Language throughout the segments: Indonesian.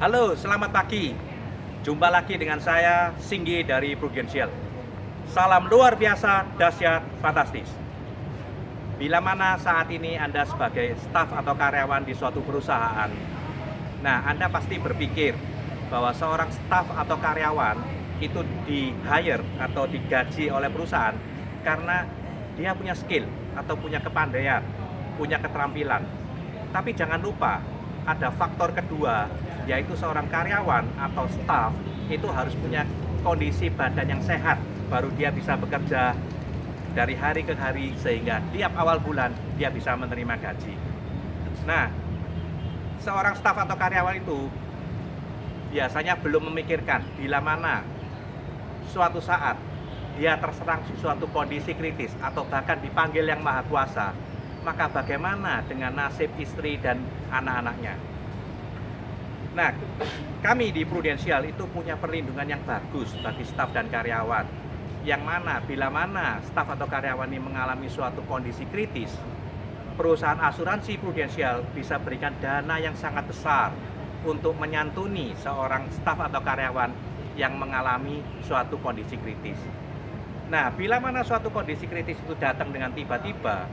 Halo, selamat pagi. Jumpa lagi dengan saya, Singgi dari Prudential. Salam luar biasa, dahsyat, fantastis. Bila mana saat ini Anda sebagai staf atau karyawan di suatu perusahaan, nah Anda pasti berpikir bahwa seorang staf atau karyawan itu di-hire atau digaji oleh perusahaan karena dia punya skill atau punya kepandaian, punya keterampilan. Tapi jangan lupa, ada faktor kedua, yaitu seorang karyawan atau staf itu harus punya kondisi badan yang sehat, baru dia bisa bekerja dari hari ke hari sehingga tiap awal bulan dia bisa menerima gaji. Nah, seorang staf atau karyawan itu biasanya belum memikirkan bila mana suatu saat dia terserang suatu kondisi kritis atau bahkan dipanggil Yang Maha Kuasa, maka bagaimana dengan nasib istri dan anak-anaknya? Nah, kami di Prudential itu punya perlindungan yang bagus bagi staf dan karyawan. Yang mana, bila mana staf atau karyawan ini mengalami suatu kondisi kritis, perusahaan asuransi Prudential bisa berikan dana yang sangat besar untuk menyantuni seorang staf atau karyawan yang mengalami suatu kondisi kritis. Nah, bila mana suatu kondisi kritis itu datang dengan tiba-tiba,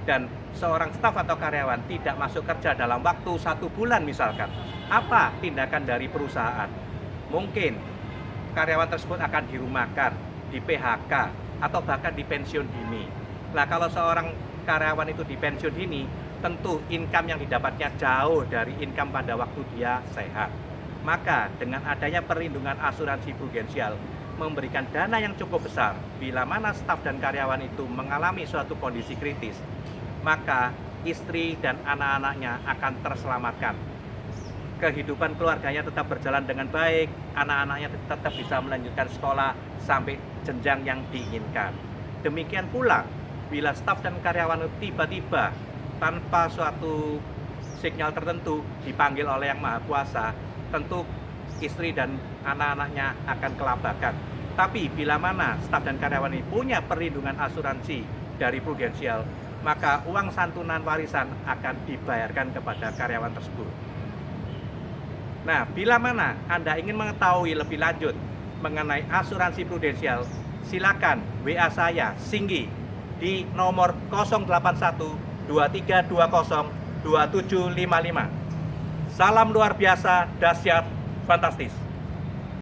dan seorang staf atau karyawan tidak masuk kerja dalam waktu 1 bulan misalkan, apa tindakan dari perusahaan? Mungkin karyawan tersebut akan dirumahkan, di PHK, atau bahkan di pensiun dini. Nah, kalau seorang karyawan itu di pensiun dini, tentu income yang didapatnya jauh dari income pada waktu dia sehat. Maka dengan adanya perlindungan asuransi Prudential memberikan dana yang cukup besar bila mana staf dan karyawan itu mengalami suatu kondisi kritis, maka istri dan anak-anaknya akan terselamatkan. Kehidupan keluarganya tetap berjalan dengan baik, anak-anaknya tetap bisa melanjutkan sekolah sampai jenjang yang diinginkan. Demikian pula bila staf dan karyawan itu tiba-tiba tanpa suatu sinyal tertentu dipanggil oleh Yang Maha Kuasa, tentu istri dan anak-anaknya akan kelabakan. Tapi bila mana staf dan karyawan ini punya perlindungan asuransi dari Prudential, maka uang santunan warisan akan dibayarkan kepada karyawan tersebut. Nah, bila mana Anda ingin mengetahui lebih lanjut mengenai asuransi Prudential, silakan WA saya, Singgi, di nomor 081 2320 2755. Salam luar biasa, dahsyat, fantastis.